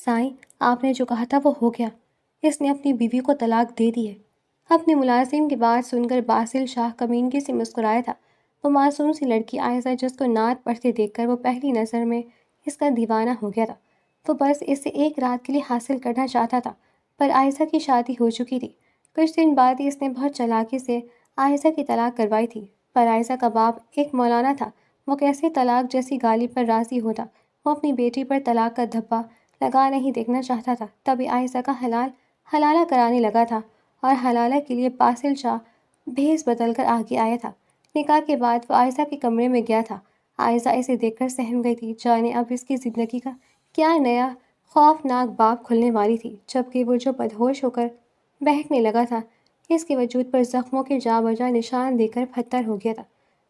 سائیں، آپ نے جو کہا تھا وہ ہو گیا، اس نے اپنی بیوی کو طلاق دے دی ہے۔ اپنے ملازم کی بات سن کر باسل شاہ کمینگی سے مسکرایا تھا۔ وہ معصوم سی لڑکی عائشہ جس کو نعت پڑھتے دیکھ کر وہ پہلی نظر میں اس کا دیوانہ ہو گیا تھا۔ وہ بس اسے ایک رات کے لیے حاصل کرنا چاہتا تھا، پر عائشہ کی شادی ہو چکی تھی۔ کچھ دن بعد ہی اس نے بہت چالاکی سے عائشہ کی طلاق کروائی تھی، پر عائشہ کا باپ ایک مولانا تھا، وہ کیسے طلاق جیسی گالی پر راضی ہوتا؟ وہ اپنی بیٹی پر طلاق کا دھبا لگا نہیں دیکھنا چاہتا تھا۔ تبھی عائشہ کا حلالہ کرانے لگا تھا اور حلالہ کے لیے باسل شاہ بھیس بدل کر آگے آیا تھا۔ نکاح کے بعد وہ عائشہ کے کمرے میں گیا تھا۔ عائشہ اسے دیکھ کر سہم گئی تھی، جانے اب اس کی زندگی کا کیا نیا خوفناک باب کھلنے والی تھی۔ جبکہ وہ جو بدہوش ہو کر بہکنے لگا تھا، اس کے وجود پر زخموں کے جا بجا نشان دے کر پتھر ہو گیا تھا۔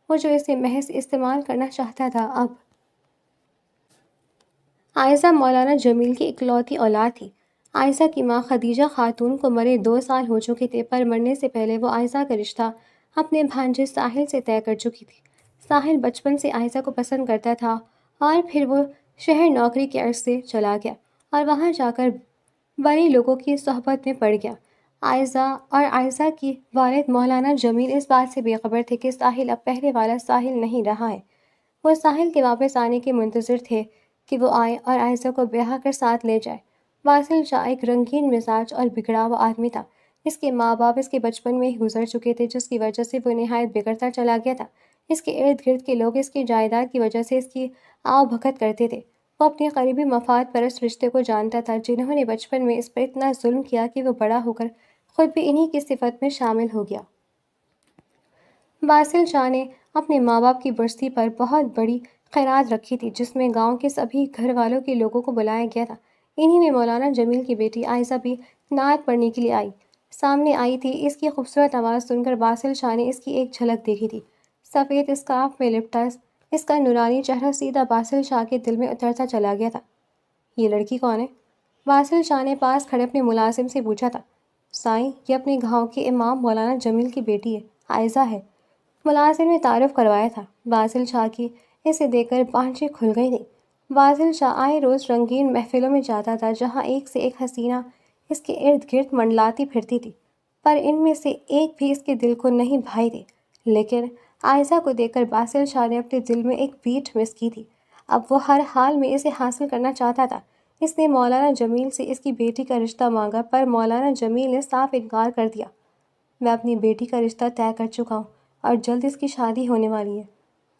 وہ جو اسے محض استعمال کرنا چاہتا تھا، اب عائشہ مولانا جمیل کی اکلوتی اولاد تھی۔ عائشہ کی ماں خدیجہ خاتون کو مرے 2 سال ہو چکے تھے، پر مرنے سے پہلے وہ عائشہ کا رشتہ اپنے بھانجے ساحل سے طے کر چکی تھی۔ ساحل بچپن سے عائشہ کو پسند کرتا تھا اور پھر وہ شہر نوکری کے عرض سے چلا گیا اور وہاں جا کر بڑے لوگوں کی صحبت میں پڑ گیا۔ عائشہ اور عائشہ کی والد مولانا جمیل اس بات سے بے خبر تھے کہ ساحل اب پہلے والا ساحل نہیں رہا ہے۔ وہ ساحل کے واپس آنے کے منتظر تھے کہ وہ آئے اور عائشہ کو بیاہ کر ساتھ لے جائے۔ باسل شاہ ایک رنگین مزاج اور بگڑا ہوا آدمی تھا۔ اس کے ماں باپ اس کے بچپن میں ہی گزر چکے تھے، جس کی وجہ سے وہ نہایت بگڑتا چلا گیا تھا۔ اس کے ارد گرد کے لوگ اس کی جائیداد کی وجہ سے اس کی آؤ بھگت کرتے تھے۔ وہ اپنے قریبی مفاد پرست رشتے کو جانتا تھا، جنہوں نے بچپن میں اس پر اتنا ظلم کیا کہ وہ بڑا ہو کر خود بھی انہی کی صفت میں شامل ہو گیا۔ باسل شاہ نے اپنے ماں باپ کی برسی پر بہت بڑی خیرات رکھی تھی، جس میں گاؤں کے سبھی گھر والوں کے لوگوں کو بلایا گیا تھا۔ انہی میں مولانا جمیل کی بیٹی عائشہ بھی نعت پڑھنے کے لیے سامنے آئی تھی۔ اس کی خوبصورت آواز سن کر باسل شاہ نے اس کی ایک جھلک دیکھی تھی۔ سفید اسکارف میں لپٹا اس کا نورانی چہرہ سیدھا باسل شاہ کے دل میں اترتا چلا گیا تھا۔ یہ لڑکی کون ہے؟ باسل شاہ نے پاس کھڑے اپنے ملازم سے پوچھا تھا۔ سائیں، یہ اپنے گاؤں کے امام مولانا جمیل کی بیٹی ہے، عائشہ ہے، ملازم نے تعارف کروایا تھا۔ باسل شاہ کی اسے دیکھ کر آنکھیں کھل گئی تھیں۔ باسل شاہ آئے روز رنگین محفلوں میں جاتا تھا، جہاں ایک سے ایک حسینہ اس کے ارد گرد منڈلاتی پھرتی تھی، پر ان میں سے ایک بھی اس کے دل کو نہیں بھائی تھی۔ لیکن عائشہ کو دیکھ کر باسل شاہ نے اپنے دل میں ایک بیٹ مس کی تھی۔ اب وہ ہر حال میں اسے حاصل کرنا چاہتا تھا۔ اس نے مولانا جمیل سے اس کی بیٹی کا رشتہ مانگا، پر مولانا جمیل نے صاف انکار کر دیا۔ میں اپنی بیٹی کا رشتہ طے کر چکا ہوں اور جلد اس کی شادی ہونے والی ہے۔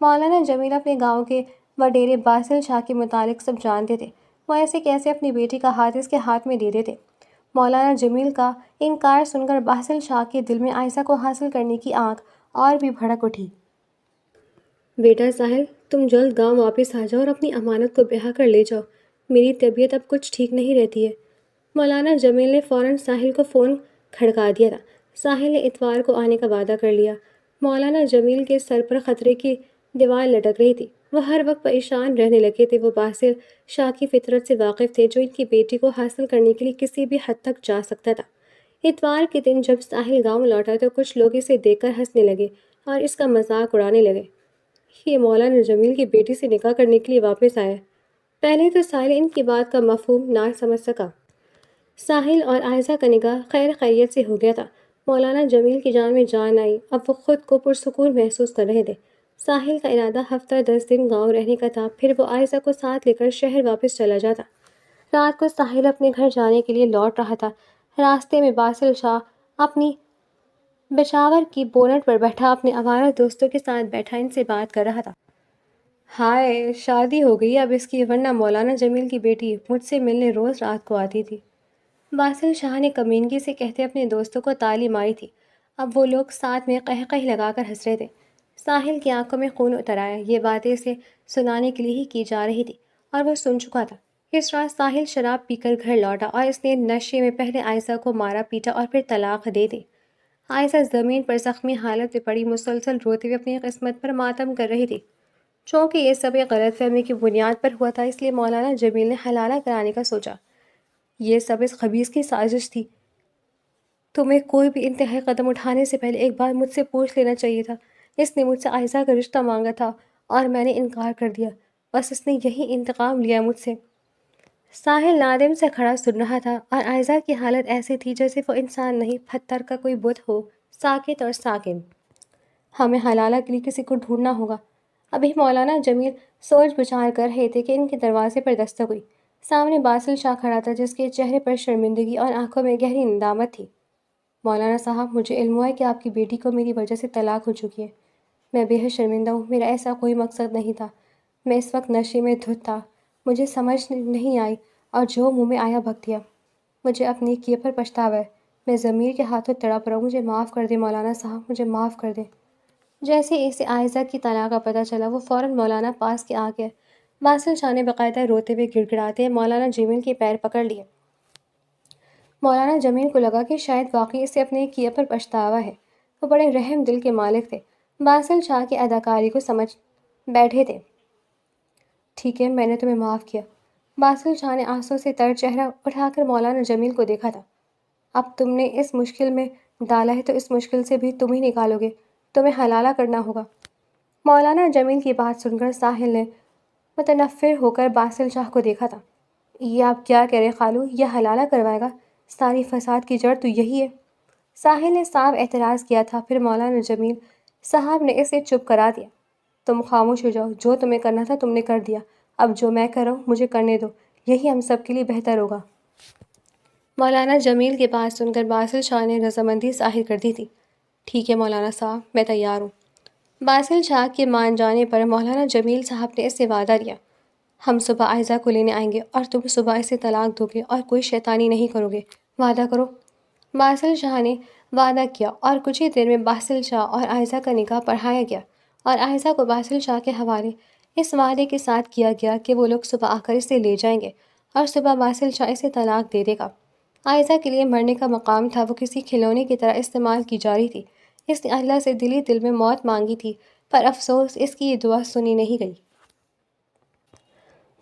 مولانا جمیل اپنے گاؤں کے وڈیرے باسل شاہ کے متعلق سب جانتے تھے۔ وہ ایسے کیسے اپنی بیٹی کا ہاتھ اس کے ہاتھ میں دے دیتے؟ مولانا جمیل کا انکار سن کر باسل شاہ کے دل میں عائشہ کو حاصل کرنے کی آگ اور بھی بھڑک اٹھی۔ بیٹا ساحل، تم جلد گاؤں واپس آ جاؤ اور اپنی امانت کو بیاہ کر لے جاؤ۔ میری طبیعت اب کچھ ٹھیک نہیں رہتی ہے۔ مولانا جمیل نے فوراً ساحل کو فون کھڑکا دیا تھا۔ ساحل نے اتوار کو آنے کا وعدہ کر لیا۔ مولانا جمیل کے سر پر خطرے کی دیوار لٹک رہی تھی۔ وہ ہر وقت پریشان رہنے لگے تھے۔ وہ باسل شاہ کی فطرت سے واقف تھے، جو ان کی بیٹی کو حاصل کرنے کے لیے کسی بھی حد تک جا سکتا تھا۔ اتوار کے دن جب ساحل گاؤں لوٹا تو کچھ لوگ اسے دیکھ کر ہنسنے لگے اور اس کا مذاق اڑانے لگے۔ یہ مولانا جمیل کی بیٹی سے نکاح کرنے کے لیے واپس آیا۔ پہلے تو ساحل ان کی بات کا مفہوم نہ سمجھ سکا۔ ساحل اور عائشہ کا نکاح خیر خیریت سے ہو گیا تھا۔ مولانا جمیل کی جان میں جان آئی۔ اب وہ خود کو پرسکون محسوس کر رہے تھے۔ ساحل کا ارادہ ہفتہ 10 دن گاؤں رہنے کا تھا، پھر وہ عائشہ کو ساتھ لے کر شہر واپس چلا جاتا۔ رات کو ساحل اپنے گھر جانے کے لیے لوٹ رہا تھا۔ راستے میں باسل شاہ اپنی بچاور کی بونٹ پر بیٹھا اپنے آوارہ دوستوں کے ساتھ بیٹھا ان سے بات کر رہا تھا۔ ہائے، شادی ہو گئی اب اس کی، ورنہ مولانا جمیل کی بیٹی مجھ سے ملنے روز رات کو آتی تھی۔ باسل شاہ نے کمینگی سے کہتے اپنے دوستوں کو تالی ماری تھی۔ اب وہ لوگ ساتھ میں قہقہ لگا کر ہنس رہے تھے۔ ساحل کی آنکھوں میں خون اتر آیا۔ یہ باتیں اسے سنانے کے لیے ہی کی جا رہی تھی اور وہ سن چکا تھا۔ اس رات ساحل شراب پی کر گھر لوٹا اور اس نے نشے میں پہلے عائشہ کو مارا پیٹا اور پھر طلاق دے دی۔ عائشہ زمین پر زخمی حالت میں پڑی مسلسل روتے ہوئے اپنی قسمت پر ماتم کر رہی تھی۔ چونکہ یہ سب ایک غلط فہمی کی بنیاد پر ہوا تھا، اس لیے مولانا جمیل نے حلالہ کرانے کا سوچا۔ یہ سب اس خبیث کی سازش تھی۔ تمہیں کوئی بھی انتہائی قدم اٹھانے سے پہلے ایک بار مجھ سے پوچھ لینا چاہیے تھا۔ اس نے مجھ سے عائشہ کا رشتہ مانگا تھا اور میں نے انکار کر دیا۔ بس اس نے یہی انتقام لیا مجھ سے۔ ساحل نادم سے کھڑا سن رہا تھا اور عائزہ کی حالت ایسی تھی جیسے وہ انسان نہیں پتھر کا کوئی بت ہو، ساکت اور ساکن۔ ہمیں حلالہ کے لیے کسی کو ڈھونڈنا ہوگا۔ ابھی مولانا جمیل سوچ بچار کر رہے تھے کہ ان کے دروازے پر دستک ہوئی۔ سامنے باسل شاہ کھڑا تھا جس کے چہرے پر شرمندگی اور آنکھوں میں گہری ندامت تھی۔ مولانا صاحب، مجھے علم ہوا ہے کہ آپ کی بیٹی کو میری وجہ سے طلاق ہو چکی ہے۔ میں بے حد شرمندہ ہوں، میرا ایسا کوئی مقصد نہیں تھا۔ میں اس وقت نشے میں دھت تھا، مجھے سمجھ نہیں آئی اور جو منہ میں آیا بک دیا۔ مجھے اپنے کیے پر پچھتاوا ہے، میں ضمیر کے ہاتھوں تڑپ رہا ہوں۔ مجھے معاف کر دیں مولانا صاحب، مجھے معاف کر دیں۔ جیسے ہی اسے عائزہ کی طلاق کا پتہ چلا وہ فوراً مولانا پاس کے آ گیا۔ باسل شاہ نے باقاعدہ روتے ہوئے گڑ گڑاتے مولانا جمیل کے پیر پکڑ لیے۔ مولانا جمیل کو لگا کہ شاید واقعی اسے اپنے کیے پر پچھتاوا ہے۔ وہ بڑے رحم دل کے مالک تھے، باسل شاہ کی اداکاری کو سمجھ بیٹھے تھے۔ ٹھیک ہے، میں نے تمہیں معاف کیا۔ باسل شاہ نے آنسوں سے تر چہرہ اٹھا کر مولانا جمیل کو دیکھا تھا۔ اب تم نے اس مشکل میں ڈالا ہے تو اس مشکل سے بھی تم ہی نکالو گے، تمہیں حلالہ کرنا ہوگا۔ مولانا جمیل کی بات سن کر ساحل نے متنفر ہو کر باسل شاہ کو دیکھا تھا۔ یہ آپ کیا کہہ رہے خالو، یہ حلالہ کروائے گا؟ ساری فساد کی جڑ تو یہی ہے۔ ساحل نے صاف اعتراض کیا تھا، پھر مولانا جمیل صاحب نے اسے چپ کرا دیا۔ تم خاموش ہو جاؤ، جو تمہیں کرنا تھا تم نے کر دیا، اب جو میں کر رہا ہوں مجھے کرنے دو، یہی ہم سب کے لیے بہتر ہوگا۔ مولانا جمیل کی بات سن کر باسل شاہ نے رضامندی ظاہر کر دی تھی۔ ٹھیک ہے مولانا صاحب، میں تیار ہوں۔ باسل شاہ کے مان جانے پر مولانا جمیل صاحب نے اس سے وعدہ لیا، ہم صبح عائزہ کو لینے آئیں گے اور تم صبح اسے طلاق دو گے اور کوئی شیطانی نہیں کرو گے، وعدہ کرو۔ باسل شاہ نے وعدہ کیا اور کچھ ہی دیر میں باسل شاہ اور عائزہ کا نکاح پڑھایا گیا اور عائزہ کو باسل شاہ کے حوالے اس وعدے کے ساتھ کیا گیا کہ وہ لوگ صبح آ کر اسے لے جائیں گے اور صبح باسل شاہ اسے طلاق دے دے گا۔ عائزہ کے لیے مرنے کا مقام تھا، وہ کسی کھلونے کی طرح استعمال کی جا رہی تھی۔ اس نے اللہ سے دل میں موت مانگی تھی، پر افسوس اس کی یہ دعا سنی نہیں گئی۔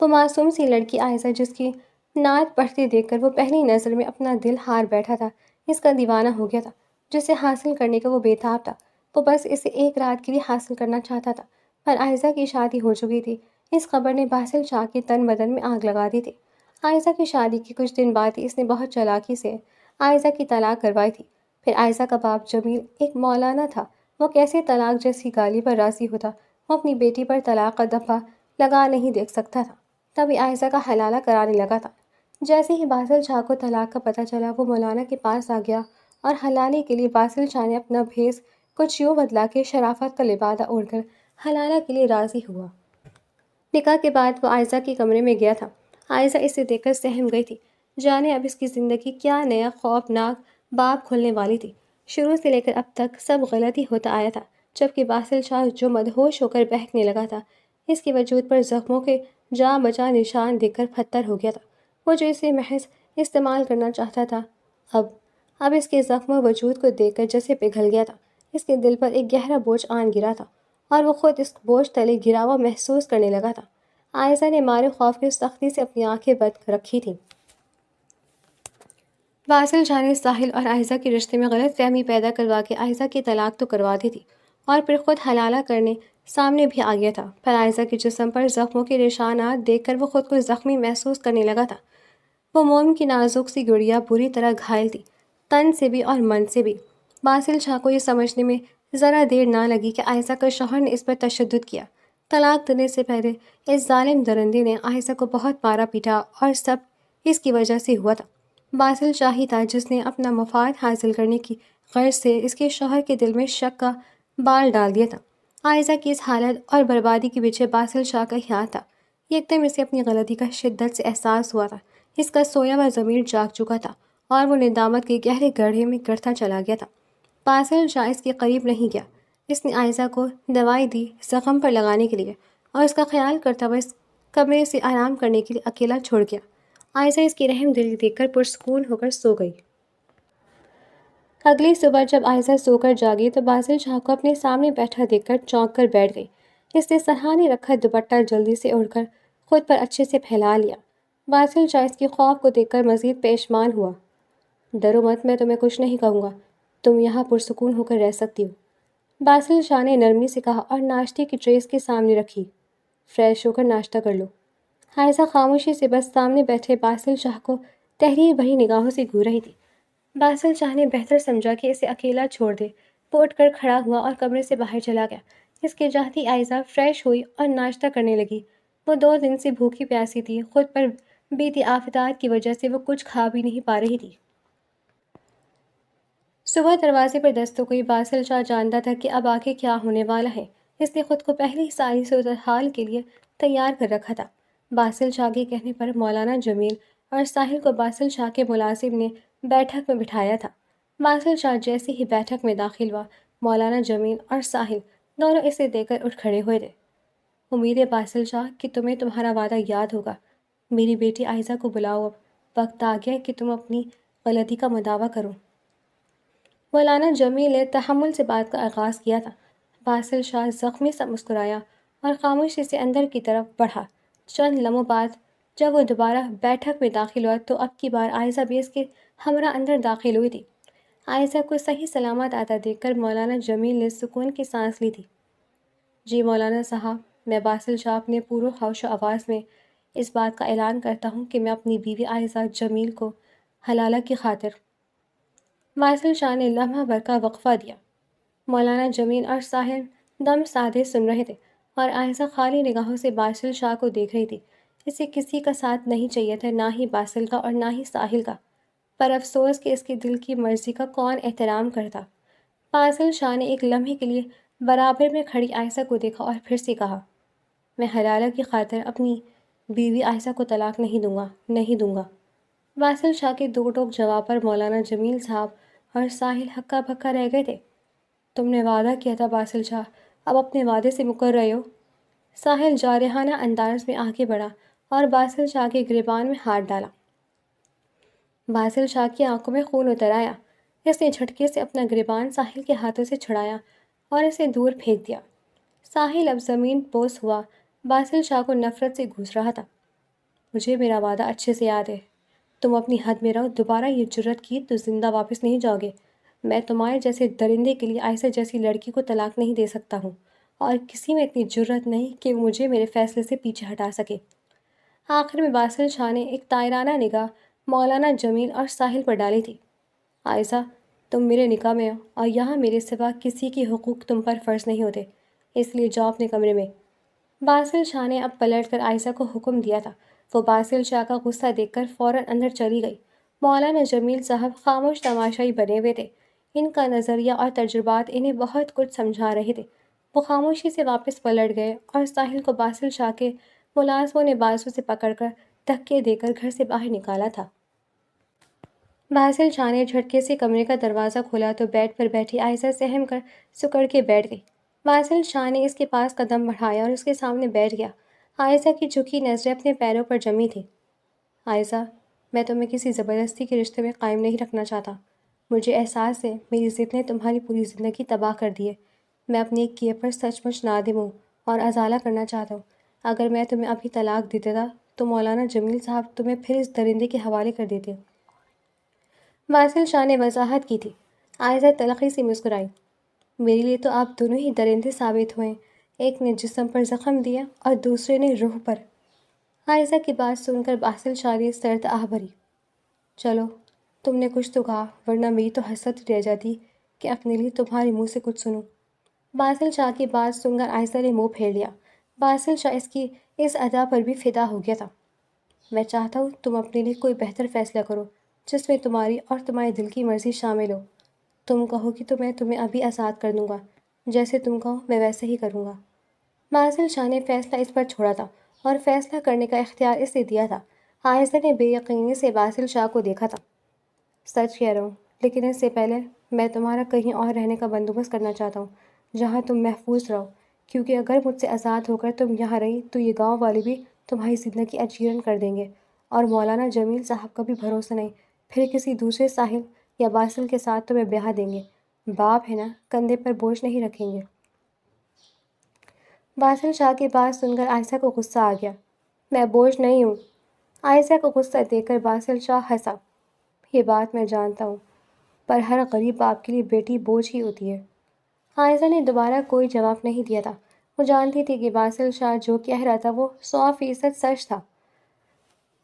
وہ معصوم سی لڑکی عائزہ جس کی نعت پڑھتے دیکھ کر وہ پہلی نظر میں اپنا دل ہار بیٹھا تھا، اس کا دیوانہ ہو گیا تھا، جسے حاصل کرنے کا وہ بے تاب تھا۔ وہ بس اسے ایک رات کے لیے حاصل کرنا چاہتا تھا، پر عائزہ کی شادی ہو چکی تھی۔ اس خبر نے باسل شاہ کے تن بدن میں آگ لگا دی تھی۔ عائزہ کی شادی کے کچھ دن بعد ہی اس نے بہت چالاکی سے عائزہ کی طلاق کروائی تھی۔ پھر عائزہ کا باپ جمیل ایک مولانا تھا، وہ کیسے طلاق جیسی گالی پر راضی ہوتا؟ وہ اپنی بیٹی پر طلاق کا دفعہ لگا نہیں دیکھ سکتا تھا، تبھی عائزہ کا حلالہ کرانے لگا تھا۔ جیسے ہی باسل شاہ کو طلاق کا پتہ چلا وہ مولانا کے پاس آ گیا اور حلالے کے لیے باسل شاہ نے اپنا بھیس کچھ یوں بدلا کہ شرافت کا لبادہ اوڑھ کر حلالہ کے لیے راضی ہوا۔ نکاح کے بعد وہ عائزہ کے کمرے میں گیا تھا۔ عائزہ اسے دیکھ کر سہم گئی تھی، جانے اب اس کی زندگی کیا نیا خوفناک باب کھلنے والی تھی۔ شروع سے لے کر اب تک سب غلط ہی ہوتا آیا تھا، جبکہ باسل شاہ جو مدہوش ہو کر بہکنے لگا تھا، اس کے وجود پر زخموں کے جا بجا نشان دیکھ کر پتھر ہو گیا تھا۔ وہ جو اسے محض استعمال کرنا چاہتا تھا، اب اس کے زخم و وجود کو دیکھ کر جیسے پگھل گیا تھا۔ اس کے دل پر ایک گہرا بوجھ آن گرا تھا اور وہ خود اس بوجھ تلے گرا ہوا محسوس کرنے لگا تھا۔ عائزہ نے مارے خوف کے سختی سے اپنی آنکھیں بند رکھی تھیں۔ باسل شاہ نے ساحل اور عائزہ کے رشتے میں غلط فہمی پیدا کروا کے عائزہ کی طلاق تو کروا دی تھی اور پھر خود حلالہ کرنے سامنے بھی آ گیا تھا، پر عائزہ کے جسم پر زخموں کے نشانات دیکھ کر وہ خود کو زخمی محسوس کرنے لگا تھا۔ وہ موم کی نازک سی گڑیا بری طرح گھائل تھی، تن سے بھی اور من سے بھی۔ باسل شاہ کو یہ سمجھنے میں ذرا دیر نہ لگی کہ عائزہ کا شوہر نے اس پر تشدد کیا۔ طلاق دینے سے پہلے اس ظالم درندے نے عائزہ کو بہت مارا پیٹا اور سب اس کی وجہ سے ہوا تھا۔ باسل شاہ ہی تھا جس نے اپنا مفاد حاصل کرنے کی غرض سے اس کے شوہر کے دل میں شک کا بال ڈال دیا تھا۔ عائزہ کی اس حالت اور بربادی کے پیچھے باسل شاہ کا ہاتھ تھا۔ ایک دم اسے اپنی غلطی کا شدت سے احساس ہوا تھا۔ اس کا سویا ہوا ضمیر جاگ چکا تھا اور وہ ندامت کے گہرے گڑھے میں گرتا چلا گیا تھا۔ باسل شاہ اس کے قریب نہیں گیا۔ اس نے عائزہ کو دوائی دی زخم پر لگانے کے لیے اور اس کا خیال کرتا ہوا اس کمرے سے آرام کرنے کے لیے اکیلا چھوڑ گیا۔ عائزہ اس کی رحم دلی دیکھ کر پرسکون ہو کر سو گئی۔ اگلی صبح جب عائزہ سو کر جاگی تو باسل شاہ کو اپنے سامنے بیٹھا دیکھ کر چونک کر بیٹھ گئی۔ اس نے سرہانے رکھا دوپٹہ جلدی سے اڑ کر خود پر اچھے سے پھیلا لیا۔ باسل شاہ اس کے خوف کو دیکھ کر مزید پشیمان ہوا۔ ڈرو مت، میں تمہیں کچھ نہیں کہوں گا، تم یہاں پرسکون ہو کر رہ سکتی ہو، باسل شاہ نے نرمی سے کہا اور ناشتے کی ٹرے اس کے سامنے رکھی۔ فریش ہو کر ناشتہ کر لو۔ عائزہ خاموشی سے بس سامنے بیٹھے باسل شاہ کو تحریر بھری نگاہوں سے گھور رہی تھی۔ باسل شاہ نے بہتر سمجھا کہ اسے اکیلا چھوڑ دے۔ وہ اٹھ کر کھڑا ہوا اور کمرے سے باہر چلا گیا۔ اس کے جاتی عائزہ فریش ہوئی اور ناشتہ کرنے لگی۔ وہ 2 دن سے بھوکی پیاسی تھی، خود پر بیتی آفتات کی وجہ سے وہ کچھ کھا بھی نہیں پا رہی تھی۔ صبح دروازے پر دستک ہوئی۔ باسل شاہ جانتا تھا کہ اب آگے کیا ہونے والا ہے، اس نے خود کو پہلے ہی ساری صورتحال کے لیے تیار کر رکھا تھا۔ باسل شاہ کے کہنے پر مولانا جمیل اور ساحل کو باسل شاہ کے ملازم نے بیٹھک میں بٹھایا تھا۔ باسل شاہ جیسے ہی بیٹھک میں داخل ہوا، مولانا جمیل اور ساحل دونوں اسے دیکھ کر اٹھ کھڑے ہوئے تھے۔ امید ہے باسل شاہ کہ تمہیں تمہارا وعدہ یاد ہوگا۔ میری بیٹی عائزہ کو بلاؤ، اب وقت آ گیا کہ تم اپنی غلطی کا مداوع کرو۔ مولانا جمیل نے تحمل سے بات کا آغاز کیا تھا۔ باسل شاہ زخمی سا مسکرایا اور خاموشی سے اندر کی طرف بڑھا۔ چند لمحوں بعد جب وہ دوبارہ بیٹھک میں داخل ہوا تو اب کی بار عائزہ بھی اس کے ہمراہ اندر داخل ہوئی تھی۔ عائزہ کو صحیح سلامت آتا دیکھ کر مولانا جمیل نے سکون کی سانس لی تھی۔ جی مولانا صاحب، میں باسل شاہ اپنے پورو ہوش و آواز میں اس بات کا اعلان کرتا ہوں کہ میں اپنی بیوی عائزہ جمیل کو حلالہ کی خاطر۔ باسل شاہ نے لمحہ بھر کا وقفہ دیا۔ مولانا جمیل اور ساحل دم سادھے سن رہے تھے اور عائزہ خالی نگاہوں سے باسل شاہ کو دیکھ رہی تھی۔ اسے کسی کا ساتھ نہیں چاہیے تھا، نہ ہی باسل کا اور نہ ہی ساحل کا، پر افسوس کہ اس کے دل کی مرضی کا کون احترام کرتا۔ باسل شاہ نے ایک لمحے کے لیے برابر میں کھڑی عائزہ کو دیکھا اور پھر سے کہا، میں حلالہ کی خاطر اپنی بیوی عائزہ کو طلاق نہیں دوں گا۔ باسل شاہ کے دو ٹوک جواب پر مولانا جمیل صاحب اور ساحل ہکا بکا رہ گئے تھے۔ تم نے وعدہ کیا تھا باسل شاہ، اب اپنے وعدے سے مکر رہے ہو؟ ساحل جارحانہ انداز میں آگے بڑھا اور باسل شاہ کے گریبان میں ہاتھ ڈالا۔ باسل شاہ کی آنکھوں میں خون اتر آیا۔ اس نے جھٹکے سے اپنا گریبان ساحل کے ہاتھوں سے چھڑایا اور اسے دور پھینک دیا۔ ساحل اب زمین بوس ہوا باسل شاہ کو نفرت سے گھس رہا تھا۔ مجھے میرا وعدہ اچھے سے یاد ہے، تم اپنی حد میں رہو، دوبارہ یہ جرت کی تو زندہ واپس نہیں جاؤ گے۔ میں تمہارے جیسے درندے کے لیے عائشہ جیسی لڑکی کو طلاق نہیں دے سکتا ہوں، اور کسی میں اتنی جرت نہیں کہ وہ مجھے میرے فیصلے سے پیچھے ہٹا سکے۔ آخر میں باسل شاہ نے ایک طائرانہ نگاہ مولانا جمیل اور ساحل پر ڈالی تھی۔ عائشہ، تم میرے نکاح میں ہو اور یہاں میرے سوا کسی کے حقوق تم پر فرض نہیں ہوتے، اس لیے جاؤ اپنے کمرے میں۔ باسل شاہ نے اب پلٹ کر عائشہ کو حکم دیا تھا۔ وہ باسل شاہ کا غصہ دیکھ کر فوراً اندر چلی گئی۔ مولانا جمیل صاحب خاموش تماشائی بنے ہوئے تھے۔ ان کا نظریہ اور تجربات انہیں بہت کچھ سمجھا رہے تھے۔ وہ خاموشی سے واپس پلٹ گئے اور ساحل کو باسل شاہ کے ملازموں نے بازو سے پکڑ کر دھکے دے کر گھر سے باہر نکالا تھا۔ باسل شاہ نے جھٹکے سے کمرے کا دروازہ کھولا تو بیڈ پر بیٹھی عائشہ سہم کر سکڑ کے بیٹھ گئی۔ باسل شاہ نے اس کے پاس قدم بڑھایا اور اس کے سامنے بیٹھ گیا۔ عائشہ کی جھکی نظریں اپنے پیروں پر جمی تھیں۔ عائشہ، میں تمہیں کسی زبردستی کے رشتے میں قائم نہیں رکھنا چاہتا۔ مجھے احساس ہے میری ضد نے تمہاری پوری زندگی تباہ کر دی ہے۔ میں اپنے ایک کیے پر سچ مچ نادم ہوں اور ازالہ کرنا چاہتا ہوں۔ اگر میں تمہیں ابھی طلاق دے دیتا تو مولانا جمیل صاحب تمہیں پھر اس درندے کے حوالے کر دیتے۔ باسل شاہ نے وضاحت کی تھی۔ عائشہ تلخی سے مسکرائی، میرے لیے تو آپ دونوں ہی درندے ثابت ہوئے، ایک نے جسم پر زخم دیا اور دوسرے نے روح پر۔ عائشہ کی بات سن کر باسل شاہ نے سرد آہ بھری، چلو تم نے کچھ تو کہا، ورنہ میری تو حسرت رہ جاتی کہ اپنے لیے تمہارے منہ سے کچھ سنوں۔ باسل شاہ کی بات سن کر عائشہ نے منہ پھیر لیا۔ باسل شاہ اس کی اس ادا پر بھی فدا ہو گیا تھا۔ میں چاہتا ہوں تم اپنے لیے کوئی بہتر فیصلہ کرو جس میں تمہاری اور تمہارے دل کی مرضی شامل ہو۔ تم کہو کہ تو میں تمہیں ابھی آزاد کر دوں گا، جیسے تم کہو میں ویسے ہی کروں گا۔ باسل شاہ نے فیصلہ اس پر چھوڑا تھا اور فیصلہ کرنے کا اختیار اسے دیا تھا۔ عائشہ نے بے یقینی سے باسل شاہ کو دیکھا تھا۔ سچ کہہ رہا ہوں، لیکن اس سے پہلے میں تمہارا کہیں اور رہنے کا بندوبست کرنا چاہتا ہوں جہاں تم محفوظ رہو، کیونکہ اگر مجھ سے آزاد ہو کر تم یہاں رہی تو یہ گاؤں والے بھی تمہاری زندگی اجیرن کر دیں گے، اور مولانا جمیل صاحب کا بھی بھروسہ نہیں، پھر کسی دوسرے ساحل یا باسل کے ساتھ تمہیں بیاہ دیں گے۔ باپ ہے نا، کندھے پر بوجھ نہیں رکھیں گے۔ باسل شاہ کی بات سن کر عائشہ کو غصہ آ گیا۔ میں بوجھ نہیں ہوں۔ عائشہ کو غصہ دیکھ کر باسل شاہ ہنسا، یہ بات میں جانتا ہوں، پر ہر غریب باپ کے لیے بیٹی بوجھ ہی ہوتی ہے۔ عائشہ نے دوبارہ کوئی جواب نہیں دیا تھا۔ وہ جانتی تھی کہ باسل شاہ جو کہہ رہا تھا وہ 100% سچ تھا۔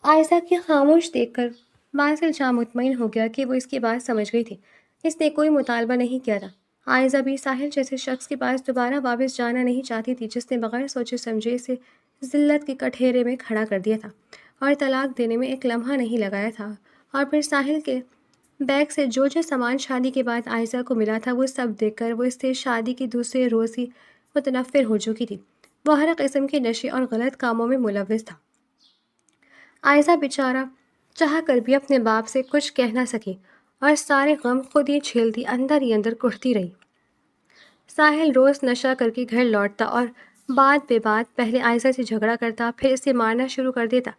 عائشہ کی خاموش دیکھ کر باسل شاہ مطمئن ہو گیا کہ وہ اس کی بات سمجھ گئی تھی۔ اس نے کوئی مطالبہ نہیں کیا تھا۔ عائشہ بھی ساحل جیسے شخص کے پاس دوبارہ واپس جانا نہیں چاہتی تھی جس نے بغیر سوچے سمجھے اسے ذلت کے کٹہرے میں کھڑا کر دیا تھا اور طلاق دینے میں ایک لمحہ نہیں لگایا تھا۔ اور پھر ساحل کے بیگ سے جو سامان شادی کے بعد عائشہ کو ملا تھا وہ سب دیکھ کر وہ اس سے شادی کے دوسرے روز ہی متنفر ہو چکی تھی۔ وہ ہر قسم کے نشے اور غلط کاموں میں ملوث تھا۔ عائشہ بیچارہ چاہ کر بھی اپنے باپ سے کچھ کہہ نہ سکی اور سارے غم خود ہی جھیلتی اندر ہی اندر کٹتی رہی۔ ساحل روز نشہ کر کے گھر لوٹتا اور بات بے بات پہلے عائشہ سے جھگڑا کرتا پھر اسے مارنا شروع کر دیتا،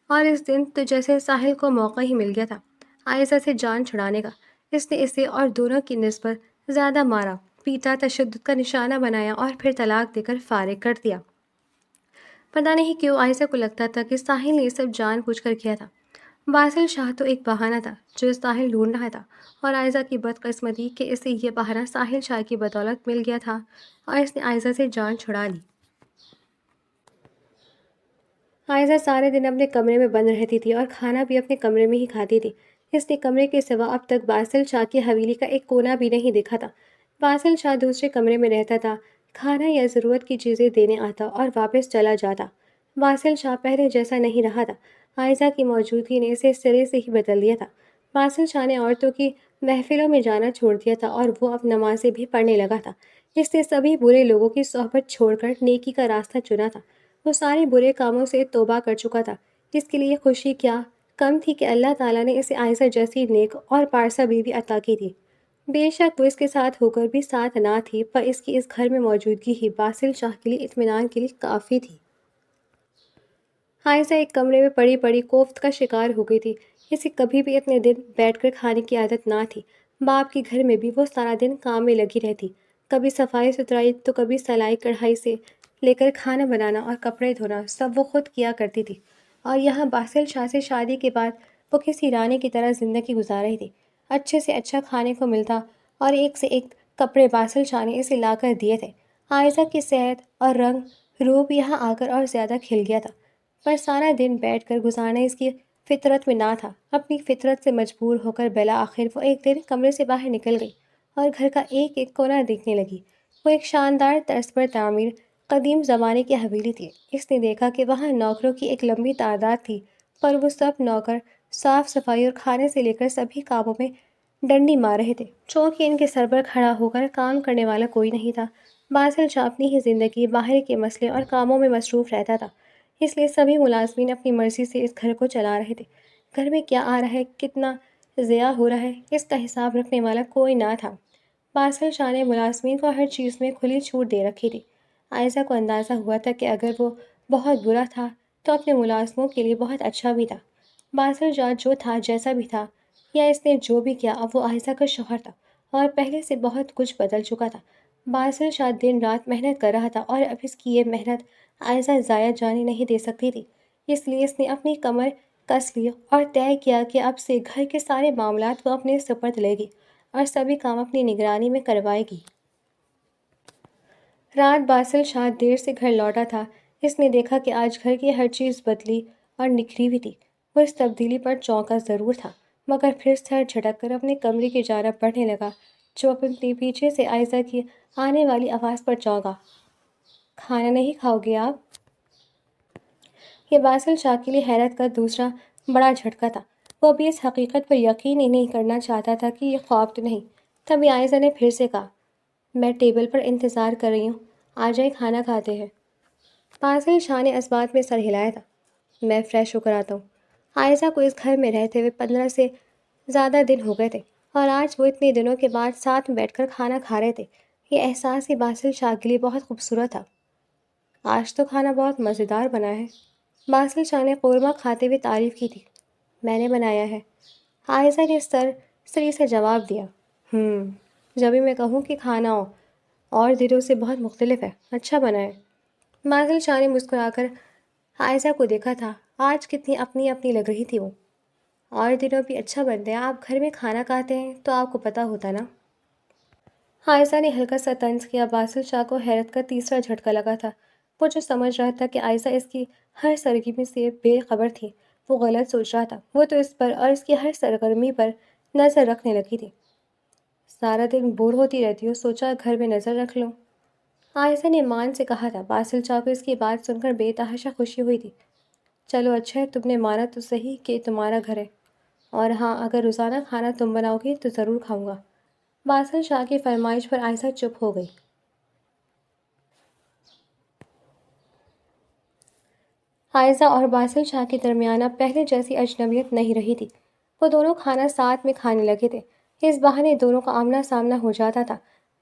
اور اس دن تو جیسے ساحل کو موقع ہی مل گیا تھا عائشہ سے جان چھڑانے کا۔ اس نے اسے اور دونوں کی نسبت زیادہ مارا پیٹا، تشدد کا نشانہ بنایا اور پھر طلاق دے کر فارغ کر دیا۔ پتہ نہیں کیوں عائشہ کو لگتا تھا کہ ساحل نے یہ سب جان بوجھ کر کیا تھا۔ باسل شاہ تو ایک بہانہ تھا جو ساحل ڈھونڈ رہا تھا، اور عائشہ کی بدقسمتی کہ اسے یہ بہانہ ساحل شاہ کی بدولت مل گیا تھا اور اس نے عائشہ سے جان چھڑا لی۔ عائشہ سارے دن اپنے کمرے میں بند رہتی تھی اور کھانا بھی اپنے کمرے میں ہی کھاتی تھی۔ اس نے کمرے کے سوا اب تک باسل شاہ کی حویلی کا ایک کونا بھی نہیں دیکھا تھا۔ باسل شاہ دوسرے کمرے میں رہتا تھا، کھانا یا ضرورت کی چیزیں دینے آتا اور واپس چلا جاتا۔ باسل شاہ پہلے جیسا نہیں رہا تھا۔ عائشہ کی موجودگی نے اسے سرے سے ہی بدل دیا تھا۔ باسل شاہ نے عورتوں کی محفلوں میں جانا چھوڑ دیا تھا اور وہ اب نمازیں بھی پڑھنے لگا تھا۔ اس نے سبھی برے لوگوں کی صحبت چھوڑ کر نیکی کا راستہ چنا تھا۔ وہ سارے برے کاموں سے توبہ کر چکا تھا۔ اس کے لیے خوشی کیا کم تھی کہ اللہ تعالیٰ نے اسے عائشہ جیسی نیک اور پارسا بیوی عطا کی تھی۔ بے شک وہ اس کے ساتھ ہو کر بھی ساتھ نہ تھی، پر اس کی اس گھر میں موجودگی ہی باسل شاہ کے لیے اطمینان کے لیے کافی تھی۔ عائشہ ایک کمرے میں پڑی پڑی کوفت کا شکار ہو گئی تھی۔ اسے کبھی بھی اتنے دن بیٹھ کر کھانے کی عادت نہ تھی۔ باپ کے گھر میں بھی وہ سارا دن کام میں لگی رہتی، کبھی صفائی ستھرائی تو کبھی سلائی کڑھائی سے لے کر کھانا بنانا اور کپڑے دھونا سب وہ خود کیا کرتی تھی۔ اور یہاں باسل شاہ سے شادی کے بعد وہ کسی رانی کی طرح زندگی گزار رہی تھی۔ اچھے سے اچھا کھانے کو ملتا اور ایک سے ایک کپڑے باسل شاہ نے اسے لا کر دیے تھے۔ عائشہ کی صحت اور رنگ روپ یہاں آ کر اور زیادہ کھل گیا تھا، پر سارا دن بیٹھ کر گزارنا اس کی فطرت میں نہ تھا۔ اپنی فطرت سے مجبور ہو کر بالآخر وہ ایک دن کمرے سے باہر نکل گئی اور گھر کا ایک ایک کونا دیکھنے لگی۔ وہ ایک شاندار طرز پر تعمیر قدیم زمانے کی حویلی تھی۔ اس نے دیکھا کہ وہاں نوکروں کی ایک لمبی تعداد تھی، پر وہ سب نوکر صاف صفائی اور کھانے سے لے کر سبھی کاموں میں ڈنڈی مار رہے تھے، چونکہ ان کے سر پر کھڑا ہو کر کام کرنے والا کوئی نہیں تھا۔ باسل شاہ اپنی ہی زندگی، باہر کے مسئلے اور کاموں میں مصروف رہتا تھا، اس لیے سبھی ملازمین اپنی مرضی سے اس گھر کو چلا رہے تھے۔ گھر میں کیا آ رہا ہے، کتنا ضیاع ہو رہا ہے، اس کا حساب رکھنے والا کوئی نہ تھا۔ باسل شاہ نے ملازمین کو ہر چیز میں کھلی چھوٹ دے رکھی تھی۔ عائشہ کو اندازہ ہوا تھا کہ اگر وہ بہت برا تھا تو اپنے ملازموں کے لیے بہت اچھا بھی تھا۔ باسل شاہ جو تھا، جیسا بھی تھا، یا اس نے جو بھی کیا، اب وہ عائشہ کا شوہر تھا اور پہلے سے بہت کچھ بدل چکا تھا۔ باسل شاہ دن رات محنت کر رہا تھا اور اب اس کی یہ محنت عائشہ ضائع جانے نہیں دے سکتی تھی۔ اس لیے اس نے اپنی کمر کس لی اور طے کیا کہ اب سے گھر کے سارے معاملات وہ اپنے سپرد لے گی اور سبھی کام اپنی نگرانی میں کروائے گی۔ رات باسل شاہ دیر سے گھر لوٹا تھا۔ اس نے دیکھا کہ آج گھر کی ہر چیز بدلی اور نکھری ہوئی تھی۔ وہ اس تبدیلی پر چونکا ضرور تھا، مگر پھر سر جھٹک کر اپنے کمرے کی جانب بڑھنے لگا، جو اپنے پیچھے سے عائشہ کی آنے والی آواز پر چونکا۔ کھانا نہیں کھاؤ گے آپ؟ یہ باسل شاہ کے لیے حیرت کا دوسرا بڑا جھٹکا تھا۔ وہ ابھی اس حقیقت پر یقین ہی نہیں کرنا چاہتا تھا کہ یہ خواب تو نہیں۔ تبھی عائشہ نے پھر سے کہا، میں ٹیبل پر انتظار کر رہی ہوں، آ جائیں کھانا کھاتے ہیں۔ باسل شاہ نے اس بات میں سر ہلایا تھا، میں فریش ہو کر آتا ہوں۔ عائشہ کو اس گھر میں رہتے ہوئے 15 سے زیادہ دن ہو گئے تھے اور آج وہ اتنے دنوں کے بعد ساتھ میں بیٹھ کر کھانا کھا رہے تھے۔ یہ احساس ہی باسل شاہ کے لیے بہت خوبصورت تھا۔ آج تو کھانا بہت مزیدار بنا ہے، باسل شاہ نے قورمہ کھاتے ہوئے تعریف کی تھی۔ میں نے بنایا ہے، عائشہ نے سری سے جواب دیا۔ جب بھی میں کہوں کہ کھانا اور دنوں سے بہت مختلف ہے، اچھا بنا ہے۔ باسل شاہ نے مسکرا کر عائشہ کو دیکھا تھا، آج کتنی اپنی اپنی لگ رہی تھی وہ۔ اور دنوں بھی اچھا بنتے ہیں، آپ گھر میں کھانا کھاتے ہیں تو آپ کو پتہ ہوتا نا۔ عائشہ نے ہلکا سا طنز کیا۔ باسل شاہ کو حیرت کا تیسرا جھٹکا لگا تھا۔ وہ جو سمجھ رہا تھا کہ عائشہ اس کی ہر سرگرمی سے بے خبر تھی، وہ غلط سوچ رہا تھا، وہ تو اس پر اور اس کی ہر سرگرمی پر نظر رکھنے لگی تھی۔ سارا دن بور ہوتی رہتی ہو، سوچا گھر میں نظر رکھ لوں۔ عائشہ نے مان سے کہا تھا۔ باسل شاہ کو اس کی بات سن کر بے تحاشا خوشی ہوئی تھی۔ چلو اچھا ہے، تم نے مانا تو صحیح کہ تمہارا گھر ہے، اور ہاں، اگر روزانہ کھانا تم بناؤ گی تو ضرور کھاؤں گا۔ باسل شاہ کی فرمائش پر عائشہ چپ ہو گئی۔ عائشہ اور باسل شاہ کے درمیان اب پہلے جیسی اجنبیت نہیں رہی تھی۔ وہ دونوں کھانا ساتھ میں کھانے لگے تھے۔ اس بہانے دونوں کا آمنا سامنا ہو جاتا تھا۔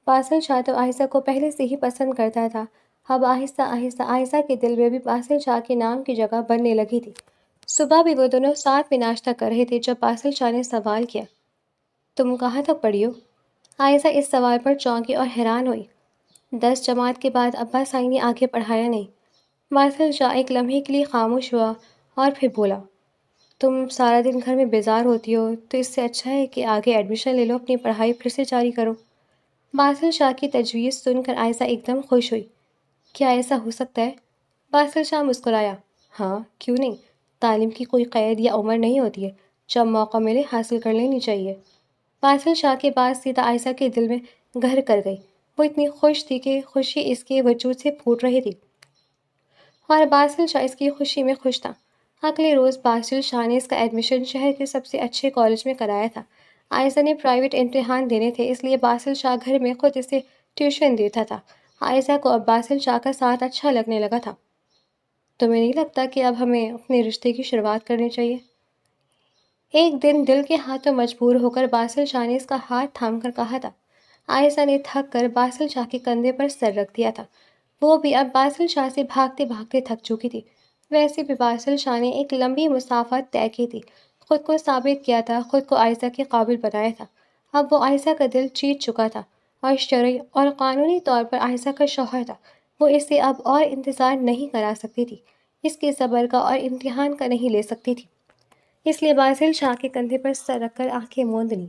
باسل شاہ تو عائشہ کو پہلے سے ہی پسند کرتا تھا۔ اب آہستہ آہستہ عائشہ کے دل میں بھی باسل شاہ کے نام کی جگہ بننے لگی تھی۔ صبح بھی وہ دونوں ساتھ میں ناشتہ کر رہے تھے جب باسل شاہ نے سوال کیا، تم کہاں تک پڑھی ہو؟ عائشہ اس سوال پر چونکی اور حیران ہوئی۔ 10 جماعت کے بعد ابا سائی نے آگے پڑھایا نہیں۔ باسل شاہ ایک لمحے کے لیے خاموش ہوا اور پھر بولا، تم سارا دن گھر میں بیزار ہوتی ہو تو اس سے اچھا ہے کہ آگے ایڈمیشن لے لو، اپنی پڑھائی پھر سے جاری کرو۔ باسل شاہ کی تجویز سن کر عائشہ ایک دم خوش ہوئی۔ کیا ایسا ہو سکتا ہے؟ باسل شاہ مسکرایا۔ ہاں، کیوں نہیں؟ تعلیم کی کوئی قید یا عمر نہیں ہوتی ہے، جب موقع ملے حاصل کر لینی چاہیے۔ باسل شاہ کے بعد سیدھا عائشہ کے دل میں گھر کر گئی۔ وہ اتنی خوش تھی کہ خوشی اس کے وجود سے پھوٹ رہی تھی، اور باسل شاہ اس کی خوشی میں خوش تھا۔ اگلے روز باسل شاہ نے اس کا ایڈمیشن شہر کے سب سے اچھے کالج میں کرایا تھا۔ عائشہ نے پرائیویٹ امتحان دینے تھے، اس لیے باسل شاہ گھر میں خود اسے ٹیوشن دیتا تھا۔ عائشہ کو اب باسل شاہ کا ساتھ اچھا لگنے لگا تھا۔ تمہیں نہیں لگتا کہ اب ہمیں اپنے رشتے کی شروعات کرنی چاہیے؟ ایک دن دل کے ہاتھوں مجبور ہو کر باسل شاہ نے اس کا ہاتھ تھام کر کہا تھا۔ عائشہ نے تھک کر باسل شاہ کے کندھے پر سر رکھ دیا تھا۔ وہ بھی اب باسل شاہ سے بھاگتے بھاگتے تھک چکی تھی۔ ویسے بھی باسل شاہ نے ایک لمبی مسافت طے کی تھی، خود کو ثابت کیا تھا، خود کو عائشہ کے قابل بنایا تھا۔ اب وہ عائشہ کا دل جیت چکا تھا اور شرعی اور قانونی طور پر عائشہ کا شوہر تھا۔ وہ اس سے اب اور انتظار نہیں کرا سکتی تھی، اس کے صبر کا اور امتحان کا نہیں لے سکتی تھی، اس لیے باسل شاہ کے کندھے پر سر رکھ کر آنکھیں موند لیں۔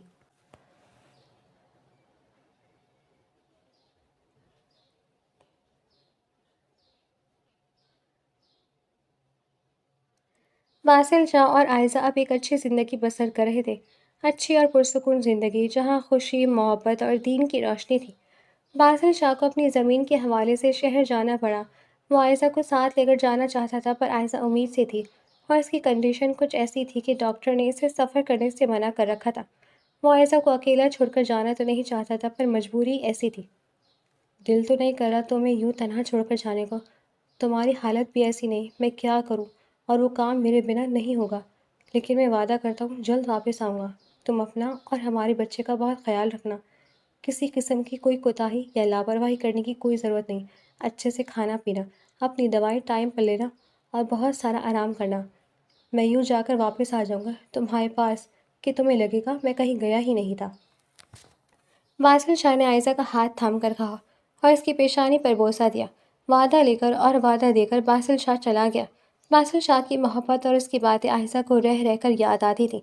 باسل شاہ اور عائشہ اب ایک اچھی زندگی بسر کر رہے تھے، اچھی اور پرسکون زندگی جہاں خوشی، محبت اور دین کی روشنی تھی۔ باسل شاہ کو اپنی زمین کے حوالے سے شہر جانا پڑا۔ وہ عائشہ کو ساتھ لے کر جانا چاہتا تھا، پر عائشہ امید سے تھی، اور اس کی کنڈیشن کچھ ایسی تھی کہ ڈاکٹر نے اسے سفر کرنے سے منع کر رکھا تھا۔ وہ عائشہ کو اکیلا چھوڑ کر جانا تو نہیں چاہتا تھا، پر مجبوری ایسی تھی۔ دل تو نہیں کر رہا تمہیں یوں تنہا چھوڑ کر جانے کو، تمہاری حالت بھی ایسی نہیں، میں کیا کروں، اور وہ کام میرے بنا نہیں ہوگا، لیکن میں وعدہ کرتا ہوں جلد واپس آؤں گا۔ تم اپنا اور ہمارے بچے کا بہت خیال رکھنا۔ کسی قسم کی کوئی کوتاہی یا لاپرواہی کرنے کی کوئی ضرورت نہیں۔ اچھے سے کھانا پینا، اپنی دوائی ٹائم پر لینا، اور بہت سارا آرام کرنا۔ میں یوں جا کر واپس آ جاؤں گا تمہارے پاس کہ تمہیں لگے گا میں کہیں گیا ہی نہیں تھا۔ باسل شاہ نے عائشہ کا ہاتھ تھام کر کہا اور اس کی پیشانی پر بوسہ دیا۔ وعدہ لے کر اور وعدہ دے کر باسل شاہ چلا گیا۔ باسل شاہ کی محبت اور اس کی باتیں عائشہ کو رہ رہ کر یاد آتی تھیں۔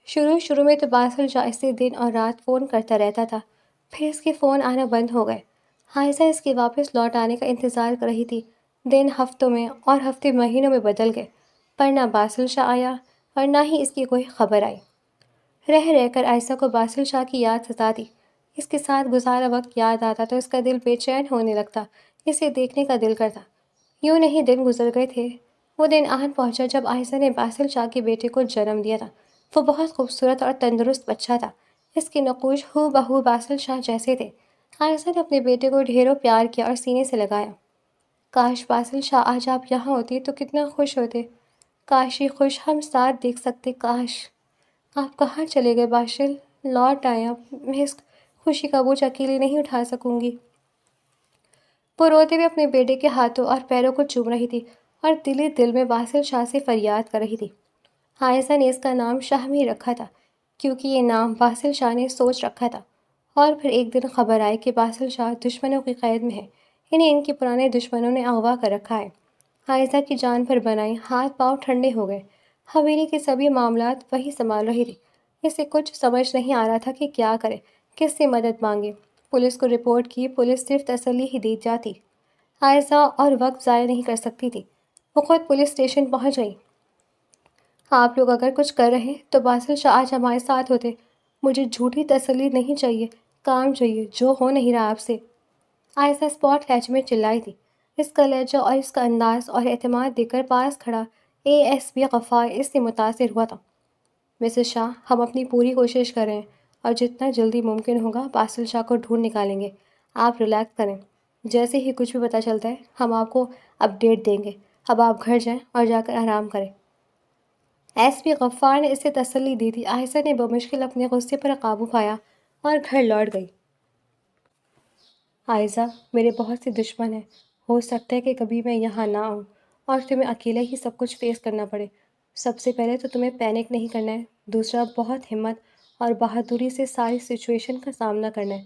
شروع میں تو باسل شاہ اس سے دن اور رات فون کرتا رہتا تھا، پھر اس کے فون آنا بند ہو گئے۔ عائشہ اس کے واپس لوٹ آنے کا انتظار کر رہی تھی۔ دن ہفتوں میں اور ہفتے مہینوں میں بدل گئے، پر نہ باسل شاہ آیا اور نہ ہی اس کی کوئی خبر آئی۔ رہ رہ کر عائشہ کو باسل شاہ کی یاد ستاتی۔ اس کے ساتھ گزارا وقت یاد آتا تو اس کا دل بے چین ہونے لگتا، اسے دیکھنے کا دل کرتا۔ یوں نہیں دن گزر گئے تھے۔ وہ دن آن پہنچا جب عائشہ نے باسل شاہ کے بیٹے کو جنم دیا تھا۔ وہ بہت خوبصورت اور تندرست بچہ تھا، اس کے نقوش ہو بہو باسل شاہ جیسے تھے۔ عائشہ نے اپنے بیٹے کو ڈھیروں پیار کیا اور سینے سے لگایا۔ کاش باسل شاہ آج آپ یہاں ہوتے تو کتنا خوش ہوتے، کاش یہ خوش ہم ساتھ دیکھ سکتے، کاش۔ آپ کہاں چلے گئے باسل؟ لوٹ آئے آپ، میں اس خوشی کا بوجھ اکیلے نہیں اٹھا سکوں گی۔ وہ روتے ہوئے اپنے بیٹے کے ہاتھوں اور پیروں کو چوم رہی تھی اور دل ہی دل میں باسل شاہ سے فریاد کر رہی تھی۔ عائشہ نے اس کا نام شاہمی رکھا تھا کیونکہ یہ نام باسل شاہ نے سوچ رکھا تھا۔ اور پھر ایک دن خبر آئی کہ باسل شاہ دشمنوں کی قید میں ہے، انہیں ان کے پرانے دشمنوں نے اغوا کر رکھا ہے۔ عائشہ کی جان پر بنائی، ہاتھ پاؤں ٹھنڈے ہو گئے۔ حویلی کے سبھی معاملات وہی سنبھال رہی تھی۔ اسے کچھ سمجھ نہیں آ رہا تھا کہ کیا کرے، کس سے مدد مانگے۔ پولیس کو رپورٹ کی، پولیس صرف تسلی ہی دی جاتی۔ عائشہ اور وقت ضائع نہیں کر سکتی تھی۔ وہ خود پولیس اسٹیشن پہنچ گئی۔ آپ لوگ اگر کچھ کر رہے ہیں تو باسل شاہ آج ہمارے ساتھ ہوتے۔ مجھے جھوٹی تسلی نہیں چاہیے، کام چاہیے، جو ہو نہیں رہا آپ سے۔ آہستہ اسپاٹ لہجے میں چلائی تھی۔ اس کا لہجہ اور اس کا انداز اور اعتماد دیکھ کر پاس کھڑا ASP غفار اس سے متاثر ہوا تھا۔ مسز شاہ، ہم اپنی پوری کوشش کر رہے ہیں اور جتنا جلدی ممکن ہوگا باسل شاہ کو ڈھونڈ نکالیں گے۔ آپ ریلیکس کریں، جیسے ہی کچھ بھی پتہ چلتا ہے ہم آپ کو اپڈیٹ دیں گے۔ اب آپ گھر جائیں اور جا کر آرام کریں۔ SP غفار نے اسے تسلی دی تھی۔ آہستہ نے بمشکل اپنے غصے پر قابو پایا اور گھر لوٹ گئی۔ عائزہ، میرے بہت سے دشمن ہیں، ہو سکتا ہے کہ کبھی میں یہاں نہ آؤں اور تمہیں اکیلے ہی سب کچھ فیس کرنا پڑے۔ سب سے پہلے تو تمہیں پینک نہیں کرنا ہے، دوسرا بہت ہمت اور بہادری سے ساری سچویشن کا سامنا کرنا ہے۔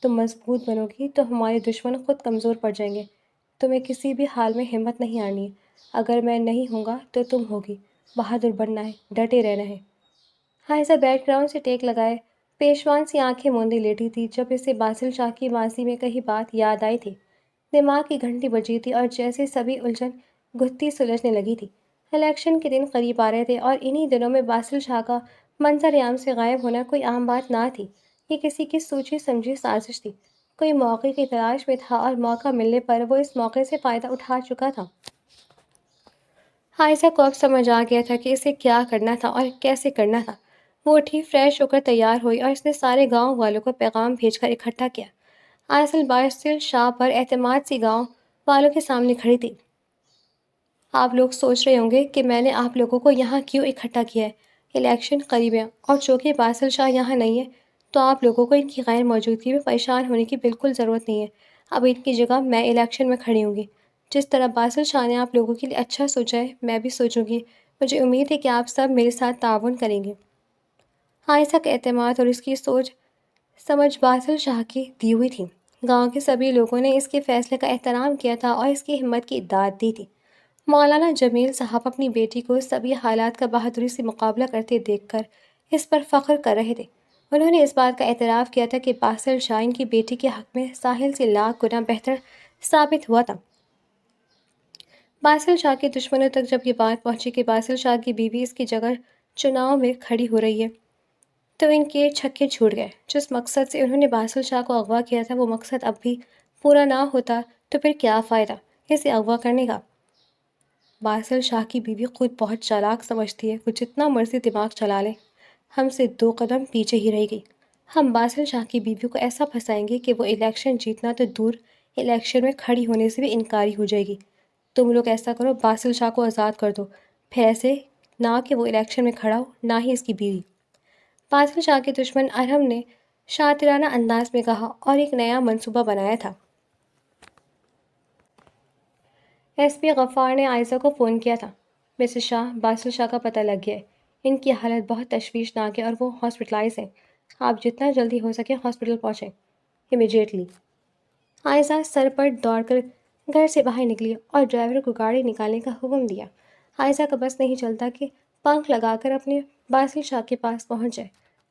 تم مضبوط بنو گی تو ہمارے دشمن خود کمزور پڑ جائیں گے۔ تمہیں کسی بھی حال میں ہمت نہیں آنی ہے۔ اگر میں نہیں ہوں گا تو تم ہوگی۔ بہادر بننا ہے، ڈٹے رہنا ہے۔ عائزہ بیک گراؤنڈ سے ٹیک لگائے پیشوان سی آنکھیں موندے لیٹی تھی جب اسے باسل شاہ کی ماضی میں کہی بات یاد آئی تھی۔ دماغ کی گھنٹی بجی تھی اور جیسے سبھی الجھن گھٹتی سلجھنے لگی تھی۔ الیکشن کے دن قریب آ رہے تھے اور انہی دنوں میں باسل شاہ کا منظر عام سے غائب ہونا کوئی عام بات نہ تھی۔ یہ کسی کی سوچی سمجھی سازش تھی۔ کوئی موقع کی تلاش میں تھا اور موقع ملنے پر وہ اس موقع سے فائدہ اٹھا چکا تھا۔ عائزہ کو اب سمجھ آ گیا تھا کہ اسے کیا کرنا تھا اور کیسے کرنا تھا۔ وہ اٹھی، فریش ہو کر تیار ہوئی اور اس نے سارے گاؤں والوں کو پیغام بھیج کر اکٹھا کیا۔ آئسل باسل شاہ پر اعتماد سی گاؤں والوں کے سامنے کھڑی تھی۔ آپ لوگ سوچ رہے ہوں گے کہ میں نے آپ لوگوں کو یہاں کیوں اکٹھا کیا ہے۔ الیکشن قریب ہے اور چونکہ باسل شاہ یہاں نہیں ہے تو آپ لوگوں کو ان کی غیر موجودگی میں پریشان ہونے کی بالکل ضرورت نہیں ہے۔ اب ان کی جگہ میں الیکشن میں کھڑی ہوں گی۔ جس طرح باسل شاہ نے آپ لوگوں کے لیے اچھا سوچا ہے میں بھی سوچوں گی۔ مجھے امید ہے کہ آپ سب میرے ساتھ تعاون کریں گے۔ عائزہ کا اعتماد اور اس کی سوچ سمجھ باسل شاہ کی دی ہوئی تھی۔ گاؤں کے سبھی لوگوں نے اس کے فیصلے کا احترام کیا تھا اور اس کی ہمت کی داد دی تھی۔ مولانا جمیل صاحب اپنی بیٹی کو سبھی حالات کا بہادری سے مقابلہ کرتے دیکھ کر اس پر فخر کر رہے تھے۔ انہوں نے اس بات کا اعتراف کیا تھا کہ باسل شاہ ان کی بیٹی کے حق میں ساحل سے لاکھ گنا بہتر ثابت ہوا تھا۔ باسل شاہ کے دشمنوں تک جب یہ بات پہنچی کہ باسل شاہ کی بیوی اس کی جگہ چناؤ میں کھڑی ہو رہی ہے تو ان کے چھکے چھوٹ گئے۔ جس مقصد سے انہوں نے باسل شاہ کو اغوا کیا تھا وہ مقصد اب بھی پورا نہ ہوتا تو پھر کیا فائدہ اسے اغوا کرنے کا۔ باسل شاہ کی بیوی خود بہت چالاک سمجھتی ہے، وہ جتنا مرضی دماغ چلا لے ہم سے 2 قدم پیچھے ہی رہے گی۔ ہم باسل شاہ کی بیوی کو ایسا پھنسائیں گے کہ وہ الیکشن جیتنا تو دور الیکشن میں کھڑی ہونے سے بھی انکاری ہو جائے گی۔ تم لوگ ایسا کرو، باسل شاہ کو آزاد کر دو، پھر ایسے نہ کہ وہ الیکشن میں کھڑا ہو نہ ہی اس کی بیوی۔ باسل شاہ کے دشمن ارہم نے شاطرانہ انداز میں کہا اور ایک نیا منصوبہ بنایا تھا۔ SP غفار نے عائزہ کو فون کیا تھا۔ مسز شاہ، باسل شاہ کا پتہ لگ گیا ہے۔ ان کی حالت بہت تشویشناک ہے اور وہ ہاسپٹلائز ہیں۔ آپ جتنا جلدی ہو سکے ہاسپٹل پہنچیں، امیڈیٹلی۔ عائزہ سر پر دوڑ کر گھر سے باہر نکلی اور ڈرائیور کو گاڑی نکالنے کا حکم دیا۔ عائزہ کا بس نہیں چلتا کہ پنکھ لگا کر اپنے باسل شاہ کے پاس پہنچ جائے۔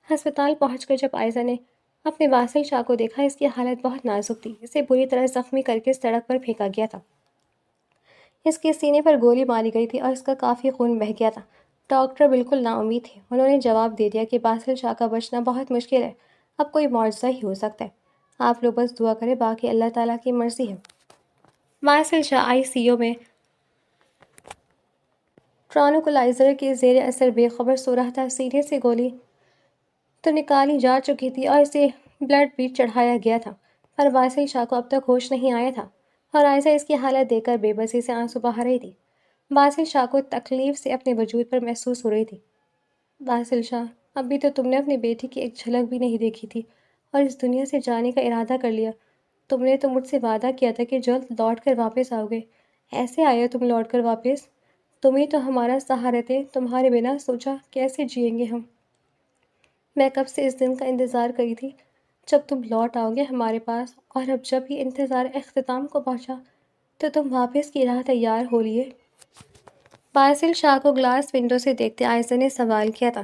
ہسپتال پہنچ کر جب عائزہ نے اپنے باسل شاہ کو دیکھا اس کی حالت بہت نازک تھی۔ اسے بری طرح زخمی کر کے سڑک پر پھینکا گیا تھا۔ اس کے سینے پر گولی ماری گئی تھی اور اس کا کافی خون بہہ گیا تھا۔ ڈاکٹر بالکل نا امید تھے۔ انہوں نے جواب دے دیا کہ باسل شاہ کا بچنا بہت مشکل ہے، اب کوئی معجزہ ہی ہو سکتا ہے۔ آپ لوگ بس دعا کریں، باقی اللہ تعالیٰ کی مرضی ہے۔ باسل شاہ ICU میں ٹرانکولائزر کے زیر اثر بے خبر سو رہا تھا۔ سینے سے گولی تو نکالی جا چکی تھی اور اسے بلڈ بھی چڑھایا گیا تھا، پر باسل شاہ کو اب تک ہوش نہیں آیا تھا اور عائزہ اس کی حالت دیکھ کر بے بسی سے آنسو بہا رہی تھی۔ باسل شاہ کو تکلیف سے اپنے وجود پر محسوس ہو رہی تھی۔ باسل شاہ، ابھی تو تم نے اپنی بیٹی کی ایک جھلک بھی نہیں دیکھی تھی اور اس دنیا سے جانے کا ارادہ کر لیا۔ تم نے تو مجھ سے وعدہ کیا تھا کہ جلد لوٹ کر واپس آؤ گے، ایسے آئے ہو تم لوٹ کر واپس؟ تم ہی تو ہمارا سہارا تھے، تمہارے بنا سوچا کیسے جئیں گے ہم۔ میں کب سے اس دن کا انتظار کری تھی جب تم لوٹ آؤ گے ہمارے پاس، اور اب جب یہ انتظار اختتام کو پہنچا تو تم واپس کی راہ تیار ہو لیے۔ باسل شاہ کو گلاس ونڈو سے دیکھتے عائزہ نے سوال کیا تھا۔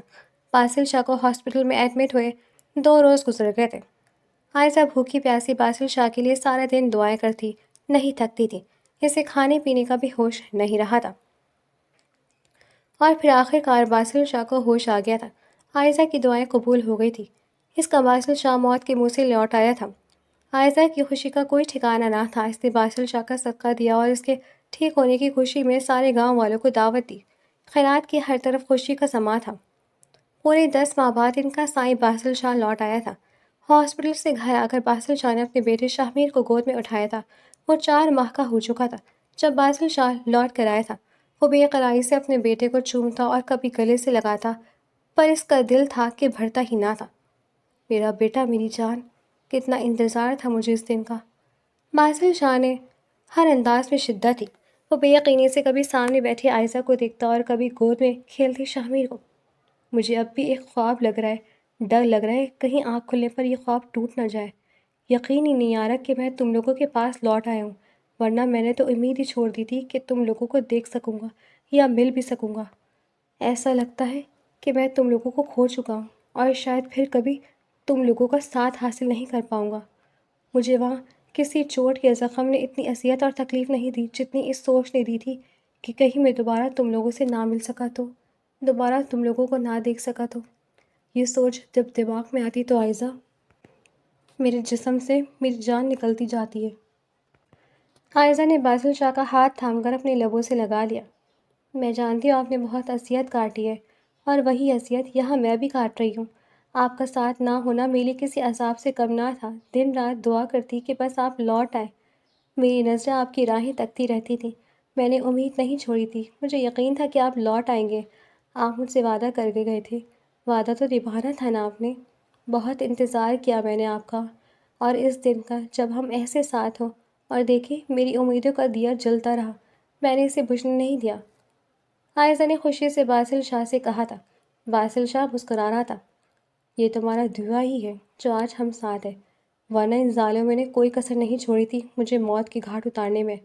باسل شاہ کو ہاسپٹل میں ایڈمٹ ہوئے 2 روز گزر گئے تھے۔ عائزہ بھوکی پیاسی باسل شاہ کے لیے سارا دن دعائیں کرتی، نہیں تھکتی تھی۔ اسے کھانے پینے کا بھی ہوش نہیں رہا تھا۔ اور پھر آخر کار باسل شاہ کو ہوش آ گیا تھا۔ عائزہ کی دعائیں قبول ہو گئی تھی۔ اس کا باسل شاہ موت کے منہ سے لوٹ آیا تھا۔ عائزہ کی خوشی کا کوئی ٹھکانہ نہ تھا۔ اس نے باسل شاہ کا صدقہ دیا اور اس کے ٹھیک ہونے کی خوشی میں سارے گاؤں والوں کو دعوت دی۔ خیرات کی ہر طرف خوشی کا سما تھا۔ پورے 10 ماہ بعد ان کا سائیں باسل شاہ لوٹ آیا تھا۔ ہاسپٹل سے گھر آ کر باسل شاہ نے اپنے بیٹے شاہمیر کو گود میں اٹھایا تھا۔ وہ 4 ماہ کا ہو چکا تھا جب باسل شاہ لوٹ کر آیا تھا۔ وہ بے قراری سے اپنے بیٹے کو چومتا اور کبھی گلے سے لگاتا، پر اس کا دل تھا کہ بھرتا ہی نہ تھا۔ میرا بیٹا، میری جان، کتنا انتظار تھا مجھے اس دن کا۔ باسل شاہ نے ہر انداز میں شدت تھی۔ وہ بے یقینی سے کبھی سامنے بیٹھی عائزہ کو دیکھتا اور کبھی گود میں کھیلتی شاہمیر کو۔ مجھے اب بھی ایک خواب لگ رہا ہے، ڈر لگ رہا ہے کہیں آنکھ کھلنے پر یہ خواب ٹوٹ نہ جائے۔ یقین ہی نہیں آ رہا کہ میں تم لوگوں کے پاس لوٹ آیا ہوں، ورنہ میں نے تو امید ہی چھوڑ دی تھی کہ تم لوگوں کو دیکھ سکوں گا یا مل بھی سکوں گا۔ ایسا لگتا ہے کہ میں تم لوگوں کو کھو چکا ہوں اور شاید پھر کبھی تم لوگوں کا ساتھ حاصل نہیں کر پاؤں گا۔ مجھے وہاں کسی چوٹ یا زخم نے اتنی اذیت اور تکلیف نہیں دی جتنی اس سوچ نے دی تھی کہ کہیں میں دوبارہ تم لوگوں سے نہ مل سکا تو، دوبارہ تم لوگوں کو نہ دیکھ سکا تو۔ یہ سوچ جب دماغ میں آتی تو عائزہ، میرے جسم سے میری جان نکلتی جاتی ہے۔ عائزہ نے باسل شاہ کا ہاتھ تھام کر اپنے لبوں سے لگا لیا۔ میں جانتی ہوں آپ نے بہت اذیت کاٹی ہے، اور وہی اذیت یہاں میں بھی کاٹ رہی ہوں۔ آپ کا ساتھ نہ ہونا میرے کسی عذاب سے کم نہ تھا۔ دن رات دعا کرتی کہ بس آپ لوٹ آئے۔ میری نظریں آپ کی راہیں تکتی رہتی تھیں۔ میں نے امید نہیں چھوڑی تھی۔ مجھے یقین تھا کہ آپ لوٹ آئیں گے۔ آپ مجھ سے وعدہ کر کے گئے تھے، وعدہ تو نبھانا تھا نا آپ نے۔ بہت انتظار کیا میں نے آپ کا، اور اس دن کا جب ہم ایسے ساتھ ہوں۔ اور دیکھیں، میری امیدوں کا دیا جلتا رہا، میں نے اسے بجھنے نہیں دیا۔ عائزہ نے خوشی سے باسل شاہ سے کہا تھا۔ باسل شاہ مسکرا رہا تھا۔ یہ تمہارا دعا ہی ہے جو آج ہم ساتھ ہیں، ورنہ ان ظالموں نے کوئی کسر نہیں چھوڑی تھی مجھے موت کی گھاٹ اتارنے میں۔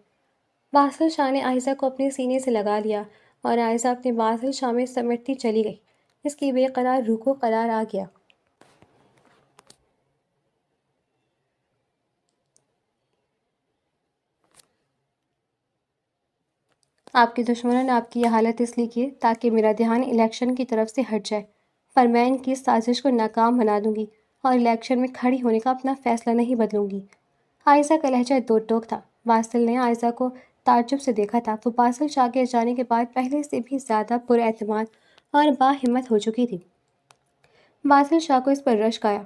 باسل شاہ نے عائزہ کو اپنے سینے سے لگا لیا اور عائزہ اپنے باسل شاہ میں سمیٹتی چلی گئی۔ اس کی بے قرار روح کو قرار آ گیا۔ آپ کے دشمنوں نے آپ کی یہ حالت اس لیے کی تاکہ میرا دھیان الیکشن کی طرف سے ہٹ جائے، پر میں ان کی اس سازش کو ناکام بنا دوں گی اور الیکشن میں کھڑی ہونے کا اپنا فیصلہ نہیں بدلوں گی۔ عائزہ کا لہجہ دو ٹوک تھا۔ باسل نے عائزہ کو تعجب سے دیکھا تھا۔ وہ باسل شاہ کے جانے کے بعد پہلے سے بھی زیادہ پراعتماد اور باہمت ہو چکی تھی۔ باسل شاہ کو اس پر رشک آیا۔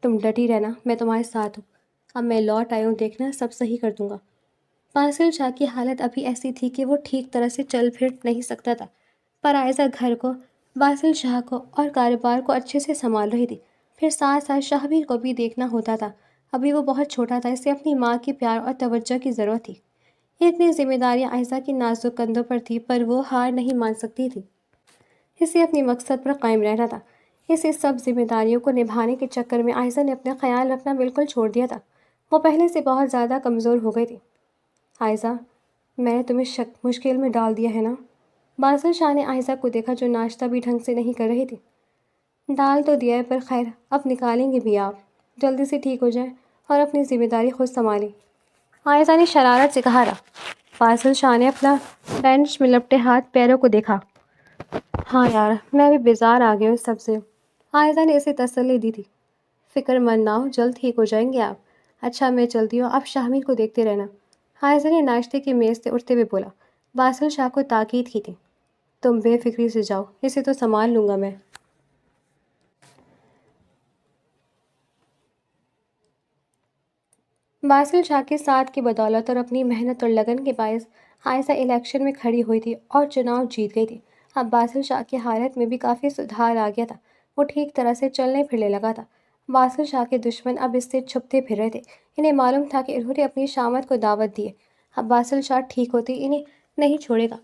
تم ڈٹی رہنا، میں تمہارے ساتھ ہوں۔ اب میں لوٹ آیا ہوں، دیکھنا سب صحیح کر دوں گا۔ باسل شاہ کی حالت ابھی ایسی تھی کہ وہ ٹھیک طرح سے چل پھر نہیں سکتا تھا، پر عائزہ گھر کو، باسل شاہ کو اور کاروبار کو اچھے سے سنبھال رہی تھی۔ پھر ساتھ ساتھ شاہبیر کو بھی دیکھنا ہوتا تھا۔ ابھی وہ بہت چھوٹا تھا، اسے اپنی ماں کی پیار اور توجہ کی ضرورت تھی۔ اتنی ذمہ داریاں عائزہ کی نازک کندھوں پر تھی، پر وہ ہار نہیں مان سکتی تھی۔ اسے اپنے مقصد پر قائم رہنا تھا۔ اسے سب ذمہ داریوں کو نبھانے کے چکر میں عائزہ نے اپنا خیال رکھنا بالکل چھوڑ دیا تھا۔ وہ پہلے سے بہت زیادہ کمزور ہو گئی تھی۔ عائزہ، میں نے تمہیں مشکل میں ڈال دیا ہے نا؟ باسل شاہ نے عائزہ کو دیکھا جو ناشتہ بھی ڈھنگ سے نہیں کر رہی تھی۔ ڈال تو دیا ہے، پر خیر اب نکالیں گے بھی آپ، جلدی سے ٹھیک ہو جائیں اور اپنی ذمہ داری خود سنبھالیں، عائزہ نے شرارت سے کہا تھا۔ باسل شاہ نے اپنا بینچ میں لپٹے ہاتھ پیروں کو دیکھا۔ ہاں یار، میں بھی بیزار آ گئی ہوں اس سب سے، عائزہ نے اسے تسلی دی تھی۔ فکر مند نہ ہو، جلد ٹھیک ہو جائیں گے آپ۔ اچھا میں چلتی ہوں، آپ شاہمیر کو دیکھتے رہنا، عائزہ نے ناشتے کی میز سے اٹھتے ہوئے بولا۔ باسل شاہ کو تاکید کی تھی۔ تم بے فکری سے جاؤ، اسے تو سنبھال لوں گا میں۔ باسل شاہ کے ساتھ کی بدولت اور اپنی محنت اور لگن کے باعث عائزہ الیکشن میں کھڑی ہوئی تھی اور چناؤ جیت گئی تھی۔ اب باسل شاہ کی حالت میں بھی کافی سدھار آ گیا تھا۔ وہ ٹھیک طرح سے چلنے پھرنے لگا تھا۔ باسل شاہ کے دشمن اب اس سے چھپتے پھر رہے تھے۔ انہیں معلوم تھا کہ انہوں نے اپنی شامت کو دعوت دی ہے۔ اب باسل شاہ ٹھیک ہوتے انہیں نہیں چھوڑے گا۔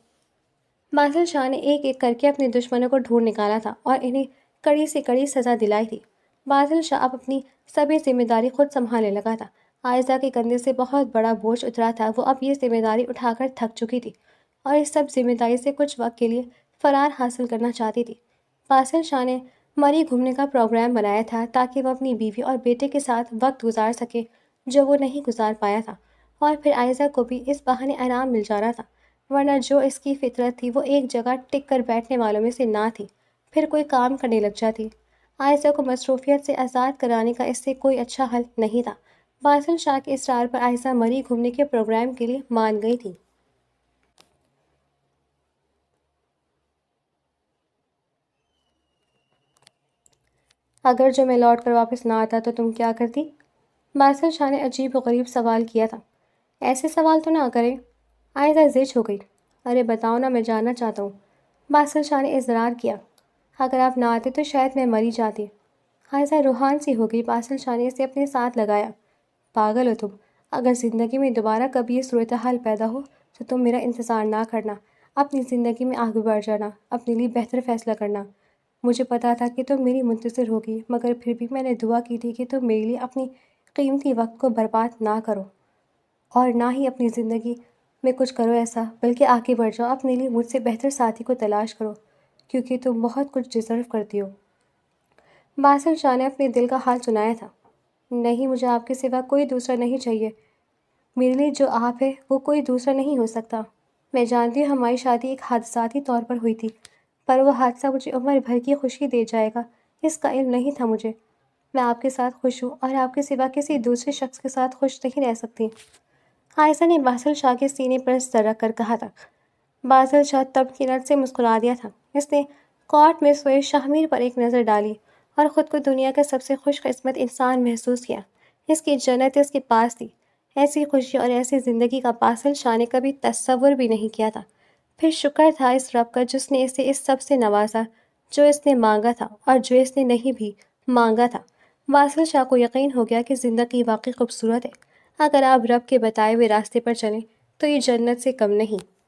باسل شاہ نے ایک ایک کر کے اپنے دشمنوں کو ڈھونڈ نکالا تھا اور انہیں کڑی سے کڑی سزا دلائی تھی۔ باسل شاہ اب اپنی سبھی ذمہ داری خود سنبھالنے لگا تھا۔ عائزہ کے کندھے سے بہت بڑا بوجھ اترا تھا۔ وہ اب یہ ذمہ داری اٹھا کر تھک چکی تھی اور اس سب ذمہ داری سے کچھ وقت کے لیے فرار حاصل کرنا چاہتی تھی۔ باسل شاہ نے مری گھومنے کا پروگرام بنایا تھا تاکہ وہ اپنی بیوی اور بیٹے کے ساتھ وقت گزار سکے جو وہ نہیں گزار پایا تھا، اور پھر عائزہ کو بھی اس بہانے آرام مل جا رہا تھا۔ ورنہ جو اس کی فطرت تھی وہ ایک جگہ ٹک کر بیٹھنے والوں میں سے نہ تھی، پھر کوئی کام کرنے لگ جاتی۔ عائشہ کو مصروفیت سے آزاد کرانے کا اس سے کوئی اچھا حل نہیں تھا۔ باسل شاہ کے اصرار پر عائشہ مری گھومنے کے پروگرام کے لیے مان گئی تھی۔ اگر جو میں لوٹ کر واپس نہ آتا تو تم کیا کرتی؟ باسل شاہ نے عجیب و غریب سوال کیا تھا۔ ایسے سوال تو نہ کریں۔ عائشہ زچ ہو گئی۔ ارے بتاؤ نا، میں جاننا چاہتا ہوں۔ باسل شاہ نے اصرار کیا۔ اگر آپ نہ آتے تو شاید میں مری جاتی۔ عائشہ روحان سی ہو گئی۔ باسل شاہ نے اسے اپنے ساتھ لگایا۔ پاگل ہو تم؟ اگر زندگی میں دوبارہ کبھی یہ صورتحال پیدا ہو تو تم میرا انتظار نہ کرنا، اپنی زندگی میں آگے بڑھ جانا، اپنے لیے بہتر فیصلہ کرنا۔ مجھے پتا تھا کہ تم میری منتظر ہوگی، مگر پھر بھی میں نے دعا کی تھی کہ تم میرے لیے اپنی قیمتی وقت کو برباد نہ کرو اور نہ ہی اپنی زندگی میں کچھ کرو ایسا، بلکہ آگے بڑھ جاؤ، اپنے لیے مجھ سے بہتر ساتھی کو تلاش کرو، کیونکہ تم بہت کچھ ڈیزرو کرتی ہو۔ باسل شاہ نے اپنے دل کا حال سنایا تھا۔ نہیں، مجھے آپ کے سوا کوئی دوسرا نہیں چاہیے۔ میرے لیے جو آپ ہے وہ کوئی دوسرا نہیں ہو سکتا۔ میں جانتی ہوں ہماری شادی ایک حادثاتی طور پر ہوئی تھی، پر وہ حادثہ مجھے عمر بھر کی خوشی دے جائے گا، اس کا علم نہیں تھا مجھے۔ میں آپ کے ساتھ خوش ہوں اور آپ کے سوا کسی دوسرے شخص کے ساتھ خوش نہیں رہ سکتی۔ عائشہ نے باسل شاہ کے سینے پر سر رکھ کر کہا تھا۔ باسل شاہ تمکنت سے مسکرا دیا تھا۔ اس نے کارٹ میں سوئے شاہمیر پر ایک نظر ڈالی اور خود کو دنیا کا سب سے خوش قسمت انسان محسوس کیا۔ اس کی جنت اس کے پاس تھی۔ ایسی خوشی اور ایسی زندگی کا باسل شاہ نے کبھی تصور بھی نہیں کیا تھا۔ پھر شکر تھا اس رب کا جس نے اسے اس سب سے نوازا جو اس نے مانگا تھا اور جو اس نے نہیں بھی مانگا تھا۔ باسل شاہ کو یقین ہو گیا کہ زندگی واقعی خوبصورت ہے۔ اگر آپ رب کے بتائے ہوئے راستے پر چلیں تو یہ جنت سے کم نہیں۔